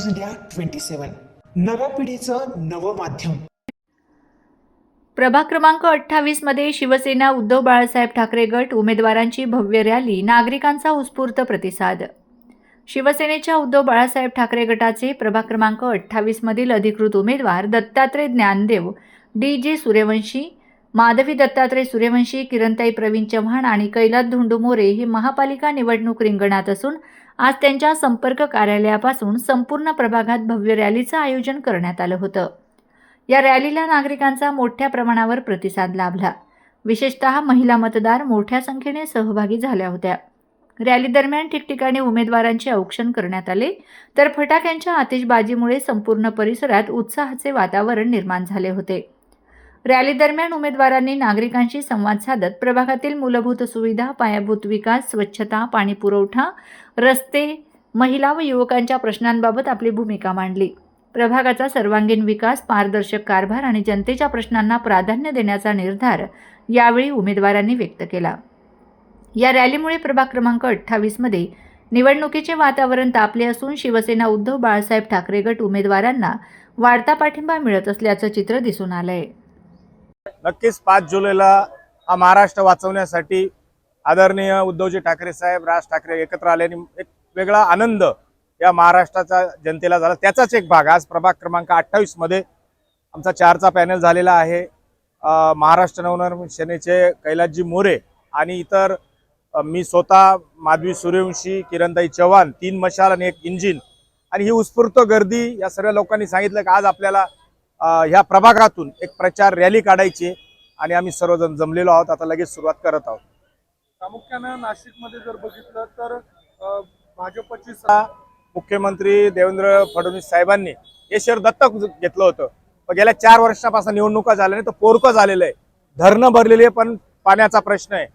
News India 27 नव्या पिढीचं नवं माध्यम। प्रभाग क्रमांक 28 मध्ये शिवसेना उद्धव बाळासाहेब ठाकरे गट उमेदवारांची भव्य रॅली, नागरिकांचा उत्स्फूर्त प्रतिसाद। शिवसेनेच्या उद्धव बाळासाहेब ठाकरे गटाचे प्रभाग क्रमांक 28 मधील अधिकृत उमेदवार दत्तात्रय ज्ञानदेव, डी.जे. सूर्यवंशी, माधवी दत्तात्रय सूर्यवंशी, किरणताई प्रवीण चव्हाण आणि कैलास धोंडू मोरे हे महापालिका निवडणूक रिंगणात असून आज त्यांच्या संपर्क कार्यालयापासून संपूर्ण प्रभागात भव्य रॅलीचं आयोजन करण्यात आलं होतं। या रॅलीला नागरिकांचा मोठ्या प्रमाणावर प्रतिसाद लाभला। विशेषतः महिला मतदार मोठ्या संख्येने सहभागी झाल्या होत्या। रॅली दरम्यान ठिकठिकाणी उमेदवारांचे औक्षण करण्यात आले, तर फटाक्यांच्या आतिषबाजीमुळे संपूर्ण परिसरात उत्साहाचे वातावरण निर्माण झाले होते। रॅली दरम्यान उमेदवारांनी नागरिकांशी संवाद साधत प्रभागातील मूलभूत सुविधा, पायाभूत विकास, स्वच्छता, पाणी पुरवठा, रस्ते, महिला व युवकांच्या प्रश्नांबाबत आपली भूमिका मांडली। प्रभागाचा सर्वांगीण विकास, पारदर्शक कारभार आणि जनतेच्या प्रश्नांना प्राधान्य देण्याचा निर्धार यावेळी उमेदवारांनी व्यक्त केला। या रॅलीमुळे प्रभाग क्रमांक 28 मध्ये निवडणुकीचे वातावरण तापले असून शिवसेना उद्धव बाळासाहेब ठाकरे गट उमेदवारांना वाढता पाठिंबा मिळत असल्याचं चित्र दिसून आलंय। नक्कीच 5 जुलैला हा महाराष्ट्र वाचवण्यासाठी आदरणीय उद्धवजी ठाकरे साहेब, राज ठाकरे एकत्र आल्याने एक वेगळा आनंद या महाराष्ट्राच्या जनतेला झाला। त्याचाच एक भाग आज प्रभाग क्रमांक 28 मध्ये आमचा 4चा पॅनल झालेला आहे। महाराष्ट्र नवनिर्माण सेनेचे कैलासजी मोरे आणि इतर मी स्वतः, माधवी सूर्यवंशी, किरणताई चव्हाण, 3 मशाल आणि 1 इंजिन आणि ही उत्स्फूर्त गर्दी या सर्व लोकांनी सांगितलं की आज आपल्याला ह्या प्रभागातून एक प्रचार रॅली काढायची आणि आम्ही सर्वजण जमलेलो आहोत। आता लगेच सुरुवात करत आहोत। प्रामुख्याने नाशिकमध्ये जर बघितलं तर भाजपची मुख्यमंत्री देवेंद्र फडणवीस साहेबांनी हे शहर दत्तक घेतलं होतं, पण गेल्या 4 वर्षापासून निवडणुका झाल्या नाही तर पोरकं झालेलं आहे। धरणं भरलेली पण पाण्याचा प्रश्न आहे,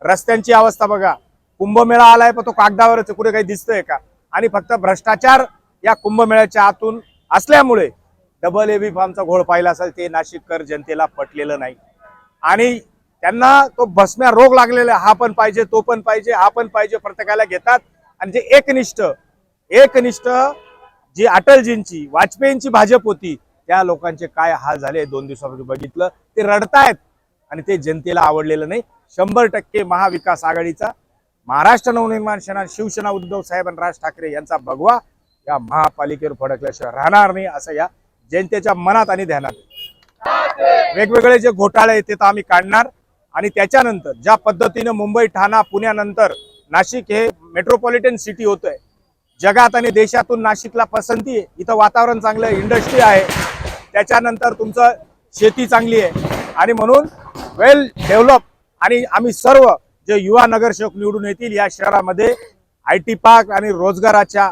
रस्त्यांची अवस्था बघा, कुंभमेळा आलाय पण तो कागदावरच, कुठे काही दिसतंय का? आणि फक्त भ्रष्टाचार या कुंभमेळ्याच्या आतून असल्यामुळे डबल एबी फॉर्मचा घोळ पाहिला असेल ते नाशिककर जनतेला पटलेलं नाही आणि त्यांना तो भस्म्या रोग लागलेला आहे। हा पण पाहिजे, तो पण पाहिजे, हा पण पाहिजे, प्रत्येकाला घेतात आणि जे एकनिष्ठ जी अटलजींची, वाजपेयींची भाजप होती त्या लोकांचे काय हाल झाले 2 दिवसापूर्वी बघितलं। ते रडतायत आणि ते जनतेला आवडलेलं नाही। 100% महाविकास आघाडीचा महाराष्ट्र नवनिर्माण सेना, शिवसेना उद्धव साहेब आणि राज ठाकरे यांचा भगवा या महापालिकेवर फडकल्याशिवाय राहणार नाही असं या जनतेच्या मनात आणि ध्यानात। वेगवेगळे जे घोटाळे आहेत ते तर आम्ही काढणार आणि त्याच्यानंतर ज्या पद्धतीने मुंबई, ठाणा, पुण्यानंतर नाशिक हे मेट्रोपॉलिटन सिटी होतंय, जगात आणि देशातून नाशिकला पसंती आहे। इथं वातावरण चांगलं आहे, इंडस्ट्री आहे, त्याच्यानंतर तुमचं शेती चांगली आहे आणि म्हणून वेल डेव्हलप आणि आम्ही सर्व जे युवा नगरसेवक निवडून येतील या शहरामध्ये IT पार्क आणि रोजगाराच्या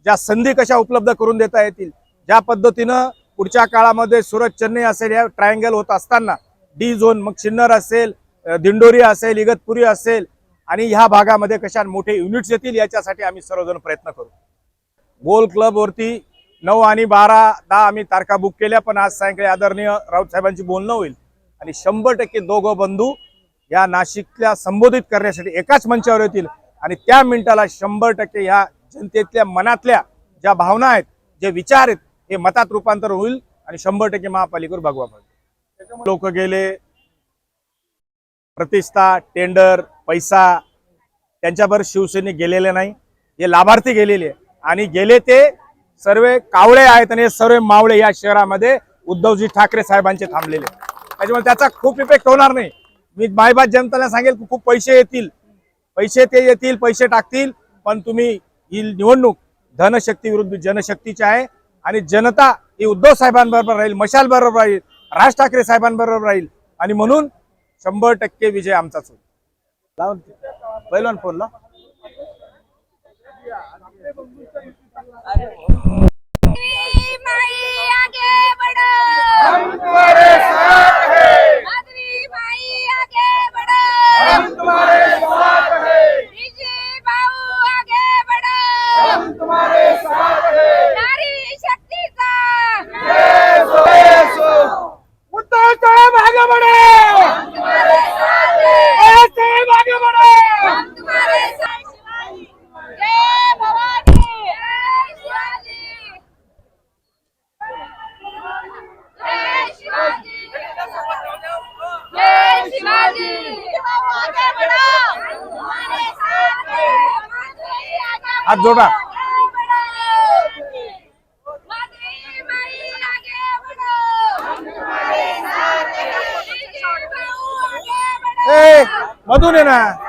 ज्या संधी कशा उपलब्ध करून देता येतील, ज्या पद्धतीनं पुढच्या काळामध्ये सुरत, चेन्नई असेल या ट्रायंगल होत असताना D झोन, मग सिन्नर असेल, दिंडोरी असेल, इगतपुरी असेल आणि ह्या भागामध्ये कशा मोठे युनिट्स येतील याच्यासाठी आम्ही सर्वजण प्रयत्न करू। गोल क्लब वरती 9 आणि 12-10 आम्ही तारखा बुक केल्या, पण आज सायंकाळी आदरणीय राऊत साहेबांची बोलणं होईल आणि 100% दोघं बंधू या नाशिकला संबोधित करण्यासाठी एकाच मंचावर येतील आणि त्या मिनिटाला 100% ह्या जनतेतल्या मनातल्या ज्या भावना आहेत, जे विचार आहेत हे मतात रूपांतर होईल आणि 100% महापालिकेवर भगवा पडेल। लोक गेले, प्रतिष्ठा, टेंडर, पैसा त्यांच्यावर शिवसेने गेलेले नाही, हे लाभार्थी गेलेले आणि गेले ते सर्व कावळे आहेत आणि हे सर्व मावळे या शहरामध्ये उद्धवजी ठाकरे साहेबांचे थांबलेले, त्याच्यामुळे त्याचा खूप इफेक्ट होणार नाही। मी मायबाप जनतेला सांगेल की खूप पैसे येतील, पैसे टाकतील, पण तुम्ही ही निवडणूक धनशक्ती विरुद्ध जनशक्तीची आहे आणि जनता ही उद्धव साहेबांबरोबर राहील, मशाल बरोबर राहील, राज ठाकरे साहेबांबरोबर राहील आणि म्हणून 100% विजय आमचाच होईल। पहिला फोनला हात जोडा. ए, मधून ये ना.